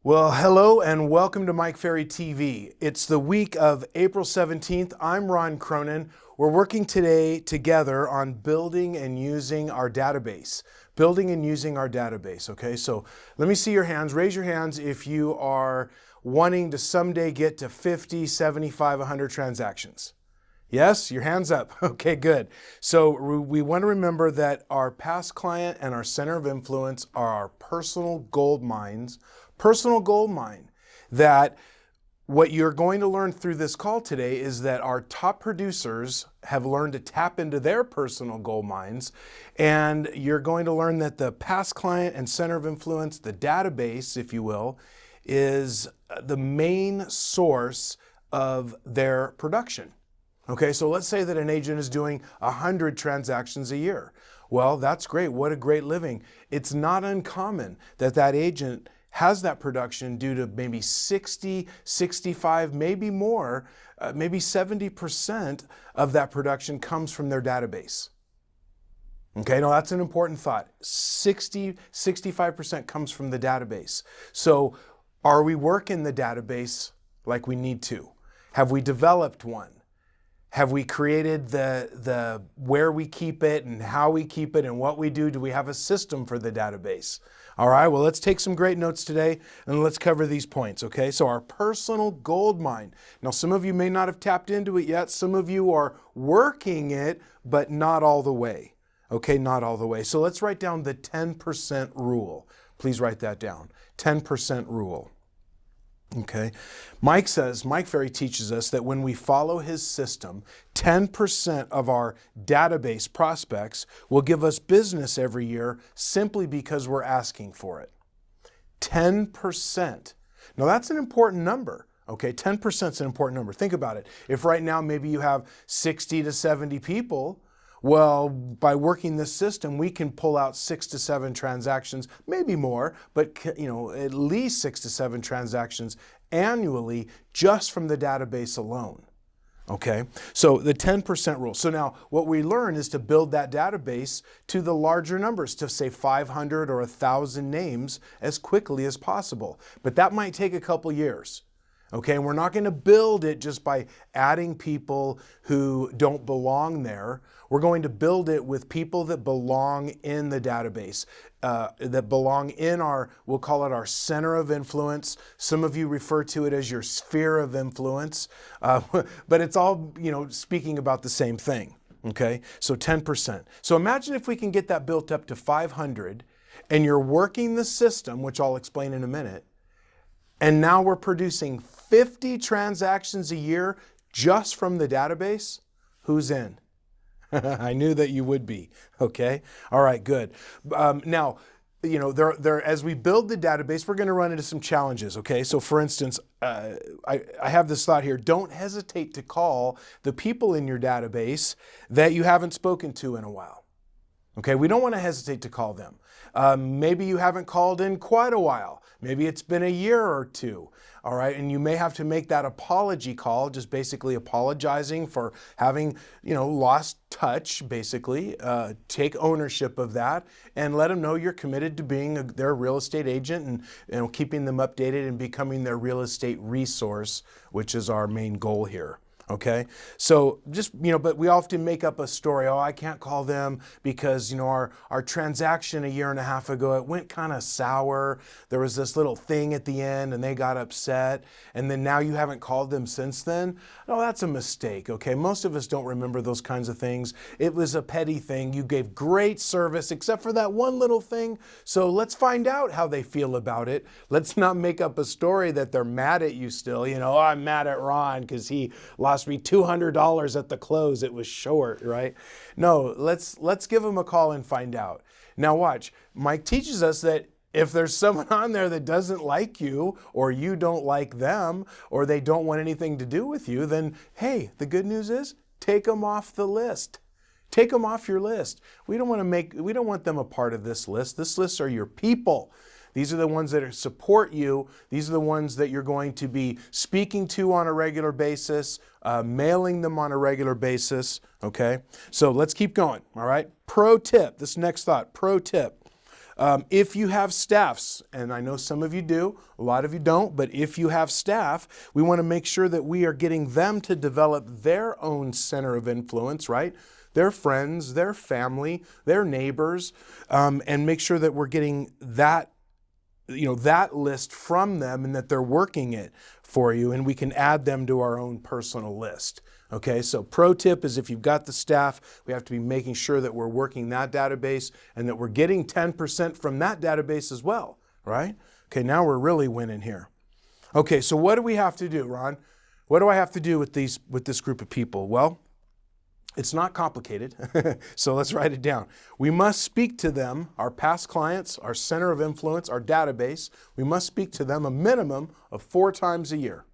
Well, hello and welcome to Mike Ferry TV. It's the week of April 17th. I'm Ron Cronin. We're working today together on building and using our database. Okay? So let me see your hands. Raise your hands if you are wanting to someday get to 50, 75, 100 transactions. Yes, your hand's up. Okay, good. So we want to remember that our past client and our center of influence are our personal gold mine, that what you're going to learn through this call today is that our top producers have learned to tap into their personal gold mines, and you're going to learn that the past client and center of influence, the database, if you will, is the main source of their production. Okay, so let's say that an agent is doing 100 transactions a year. Well, that's great. What a great living. It's not uncommon that that agent has that production due to maybe 60, 65, maybe more, maybe 70% of that production comes from their database. Okay, now that's an important thought. 60, 65% comes from the database. So are we working the database like we need to? Have we developed one? Have we created the where we keep it and how we keep it and what we do? Do we have a system for the database? All right, well, let's take some great notes today and let's cover these points, okay? So our personal gold mine. Now, some of you may not have tapped into it yet. Some of you are working it, but not all the way, okay? Not all the way. So let's write down the 10% rule. Please write that down, 10% rule. Okay, Mike Ferry teaches us that when we follow his system, 10% of our database prospects will give us business every year simply because we're asking for it. 10%. Now that's an important number. Okay, 10% is an important number. Think about it. If right now maybe you have 60 to 70 people, well, by working this system, we can pull out 6 to 7 transactions, maybe more, but at least 6 to 7 transactions annually just from the database alone. Okay, so the 10% rule. So now what we learn is to build that database to the larger numbers, to say 500 or 1,000 names as quickly as possible. But that might take a couple years. Okay, and we're not going to build it just by adding people who don't belong there. We're going to build it with people that belong in the database, that belong in we'll call it our center of influence. Some of you refer to it as your sphere of influence, but it's all, speaking about the same thing. Okay, so 10%. So imagine if we can get that built up to 500 and you're working the system, which I'll explain in a minute, and now we're producing 50 transactions a year just from the database. Who's in? I knew that you would be. Okay. All right, good. Now, as we build the database, we're going to run into some challenges. Okay. So for instance, I have this thought here. Don't hesitate to call the people in your database that you haven't spoken to in a while. Okay. We don't want to hesitate to call them. Maybe you haven't called in quite a while. Maybe it's been a year or two. All right, and you may have to make that apology call, just basically apologizing for having, lost touch, basically. Take ownership of that and let them know you're committed to being their real estate agent and keeping them updated and becoming their real estate resource, which is our main goal here. Okay, so just, but we often make up a story. Oh, I can't call them because, our transaction a year and a half ago, it went kind of sour. There was this little thing at the end and they got upset. And then now you haven't called them since then. No, that's a mistake. Okay, most of us don't remember those kinds of things. It was a petty thing. You gave great service except for that one little thing. So let's find out how they feel about it. Let's not make up a story that they're mad at you still. Oh, I'm mad at Ron because he lost me $200 at the close. It was short, right? No, let's give them a call and find out. Now watch, Mike teaches us that if there's someone on there that doesn't like you, or you don't like them, or they don't want anything to do with you, then hey, the good news is take them off the list. Take them off your list. We don't want them a part of this list. This list are your people. These are the ones that support you. These are the ones that you're going to be speaking to on a regular basis, mailing them on a regular basis, okay? So let's keep going, all right? Pro tip, this next thought, pro tip. If you have staffs, and I know some of you do, a lot of you don't, but if you have staff, we want to make sure that we are getting them to develop their own center of influence, right? Their friends, their family, their neighbors, and make sure that we're getting that, that list from them and that they're working it for you, and we can add them to our own personal list. Okay, so pro tip is if you've got the staff, we have to be making sure that we're working that database and that we're getting 10% from that database as well, right? Okay, now we're really winning here. Okay, so what do we have to do, Ron? What do I have to do with this group of people? Well, it's not complicated, so let's write it down. We must speak to them, our past clients, our center of influence, our database. We must speak to them a minimum of 4 times a year.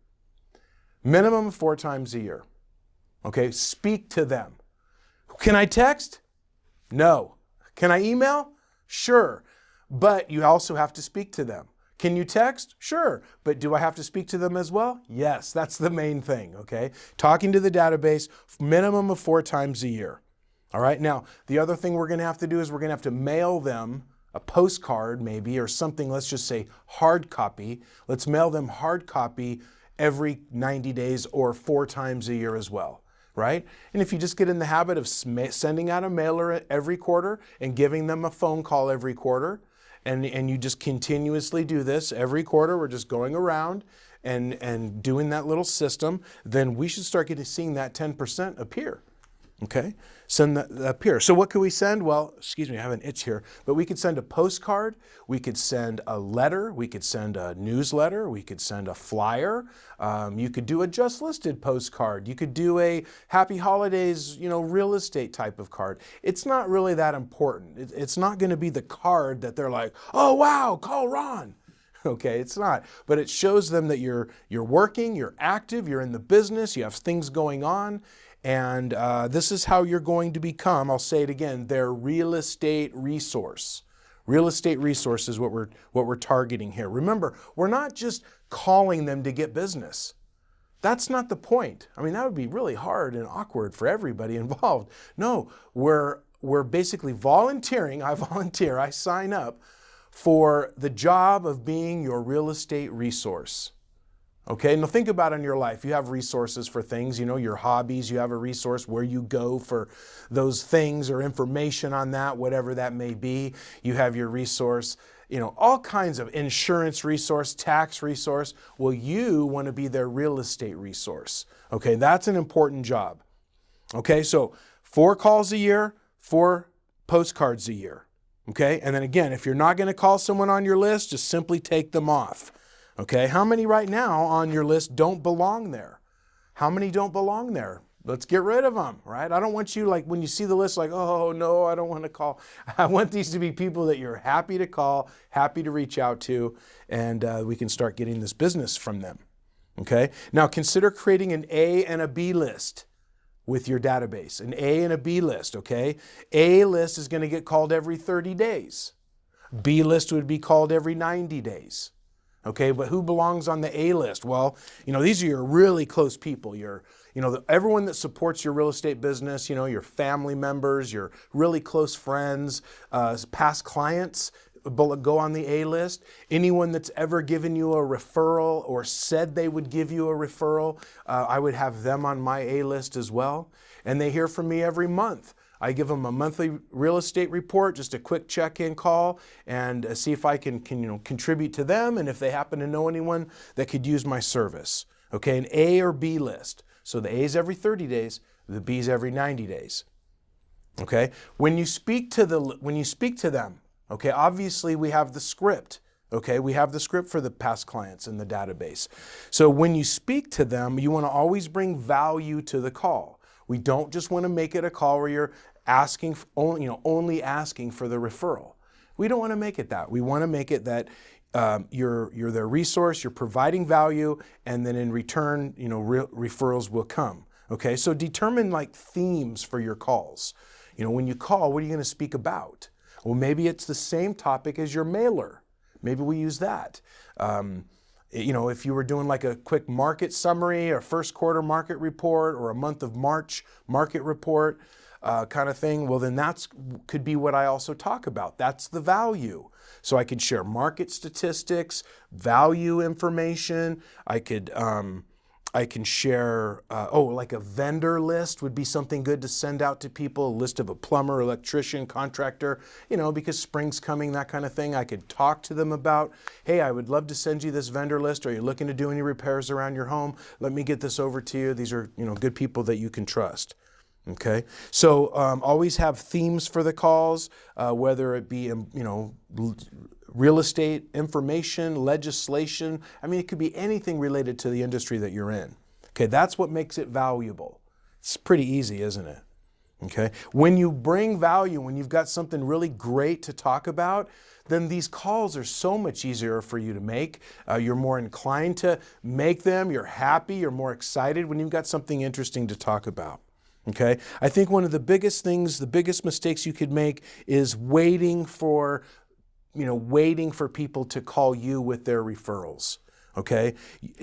Minimum of 4 times a year. Okay, speak to them. Can I text? No. Can I email? Sure. But you also have to speak to them. Can you text? Sure. But do I have to speak to them as well? Yes, that's the main thing, okay? Talking to the database, minimum of 4 times a year. All right, now, the other thing we're going to have to do is we're going to have to mail them a postcard maybe, or something, let's just say hard copy. Let's mail them hard copy every 90 days or 4 times a year as well. Right? And if you just get in the habit of sending out a mailer every quarter and giving them a phone call every quarter, and you just continuously do this every quarter, we're just going around and doing that little system, then we should start seeing that 10% appear. Okay? Send that appear. So what could we send? Well, excuse me, I have an itch here, but we could send a postcard, we could send a letter, we could send a newsletter, we could send a flyer, you could do a just listed postcard, you could do a happy holidays, real estate type of card. It's not really that important. It's not going to be the card that they're like, oh wow, call Ron. Okay, it's not. But it shows them that you're working, you're active, you're in the business, you have things going on. And this is how you're going to become, I'll say it again, their real estate resource. Real estate resource is what we're targeting here. Remember, we're not just calling them to get business. That's not the point. I mean, that would be really hard and awkward for everybody involved. No, we're basically volunteering. I volunteer, I sign up for the job of being your real estate resource. Okay, now think about in your life, you have resources for things, your hobbies, you have a resource where you go for those things or information on that, whatever that may be. You have your resource, all kinds of insurance resource, tax resource. Well, you want to be their real estate resource. Okay, that's an important job. Okay, so 4 calls a year, 4 postcards a year. Okay, and then again, if you're not going to call someone on your list, just simply take them off. Okay, how many right now on your list don't belong there? How many don't belong there? Let's get rid of them, right? I don't want you, like, when you see the list, like, oh, no, I don't want to call. I want these to be people that you're happy to call, happy to reach out to, and we can start getting this business from them, okay? Now, consider creating an A and a B list with your database, an A and a B list, okay? A list is going to get called every 30 days. B list would be called every 90 days. Okay, but who belongs on the A list? Well, these are your really close people. Everyone that supports your real estate business, your family members, your really close friends, past clients go on the A list. Anyone that's ever given you a referral or said they would give you a referral, I would have them on my A list as well. And they hear from me every month. I give them a monthly real estate report, just a quick check-in call, and see if I can contribute to them, and if they happen to know anyone that could use my service. Okay, an A or B list. So the A is every 30 days, the B is every 90 days. Okay, when you speak to them, okay, obviously we have the script. Okay, we have the script for the past clients in the database. So when you speak to them, you want to always bring value to the call. We don't just want to make it a call where you're asking, only asking for the referral. We don't want to make it that. We want to make it that you're their resource, you're providing value, and then in return, referrals will come. Okay, so determine themes for your calls. When you call, what are you going to speak about? Well, maybe it's the same topic as your mailer. Maybe we use that. If you were doing a quick market summary, or first quarter market report, or a month of March market report, kind of thing, well, then that's could be what I also talk about. That's the value. So I could share market statistics, value information. I can share, like a vendor list would be something good to send out to people, a list of a plumber, electrician, contractor, because spring's coming, that kind of thing. I could talk to them about, hey, I would love to send you this vendor list. Are you looking to do any repairs around your home? Let me get this over to you. These are, good people that you can trust. Okay, so always have themes for the calls, whether it be, real estate, information, legislation. I mean, it could be anything related to the industry that you're in. Okay, that's what makes it valuable. It's pretty easy, isn't it? Okay, when you bring value, when you've got something really great to talk about, then these calls are so much easier for you to make. You're more inclined to make them. You're happy. You're more excited when you've got something interesting to talk about. Okay, I think one of the biggest things, the biggest mistakes you could make is waiting for people to call you with their referrals. Okay,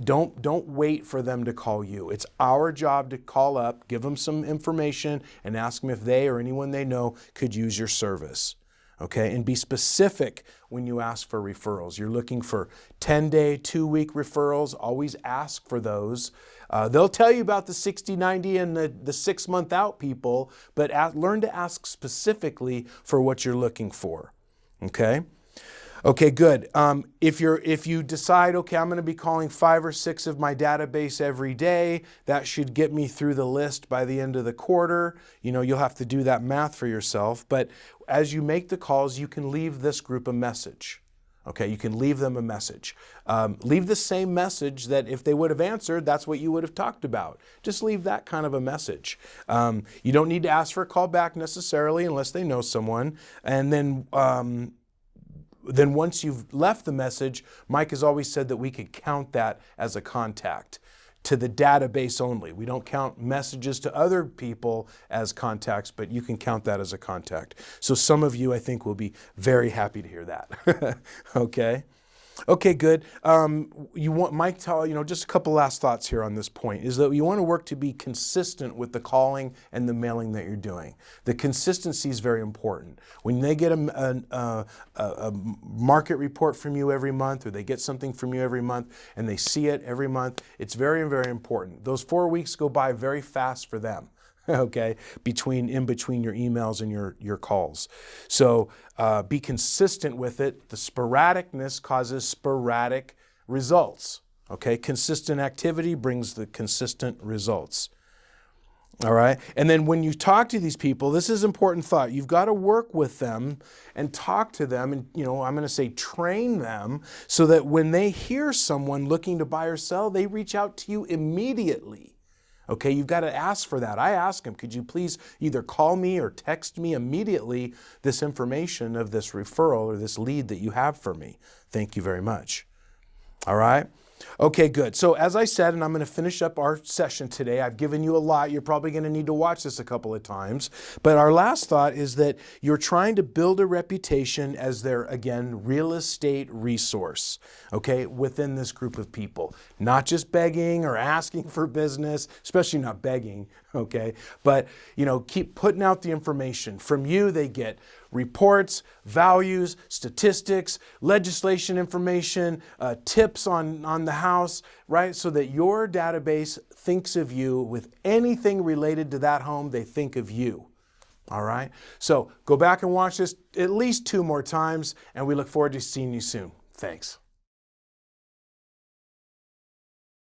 don't wait for them to call you. It's our job to call up, give them some information, and ask them if they or anyone they know could use your service. Okay, and be specific when you ask for referrals. You're looking for 10-day, 2-week referrals. Always ask for those. They'll tell you about the 60, 90, and the 6-month out people, but learn to ask specifically for what you're looking for. Okay? Okay, good. If you decide, okay, I'm going to be calling 5 or 6 of my database every day, that should get me through the list by the end of the quarter. You'll have to do that math for yourself. But as you make the calls, you can leave this group a message. Okay, you can leave them a message. Leave the same message that if they would have answered, that's what you would have talked about. Just leave that kind of a message. You don't need to ask for a call back necessarily unless they know someone. And then once you've left the message, Mike has always said that we could count that as a contact to the database only. We don't count messages to other people as contacts, but you can count that as a contact. So some of you, I think, will be very happy to hear that. Okay? Okay, good. Mike, just a couple last thoughts here on this point, is that you want to work to be consistent with the calling and the mailing that you're doing. The consistency is very important. When they get a market report from you every month, or they get something from you every month, and they see it every month, it's very, very important. Those 4 weeks go by very fast for them. Okay, in between your emails and your calls. So be consistent with it. The sporadicness causes sporadic results. Okay, consistent activity brings the consistent results. All right, and then when you talk to these people, this is an important thought. You've got to work with them and talk to them, and I'm going to say train them so that when they hear someone looking to buy or sell, they reach out to you immediately. Okay, you've got to ask for that. I ask them, could you please either call me or text me immediately this information of this referral or this lead that you have for me? Thank you very much. All right. Okay, good. So as I said, and I'm going to finish up our session today, I've given you a lot. You're probably going to need to watch this a couple of times. But our last thought is that you're trying to build a reputation as their, again, real estate resource, okay, within this group of people. Not just begging or asking for business, especially not begging, okay, but, keep putting out the information. From you, they get reports, values, statistics, legislation information, tips on the house, right? So that your database thinks of you with anything related to that home, they think of you. All right? So go back and watch this at least 2 more times, and we look forward to seeing you soon. Thanks.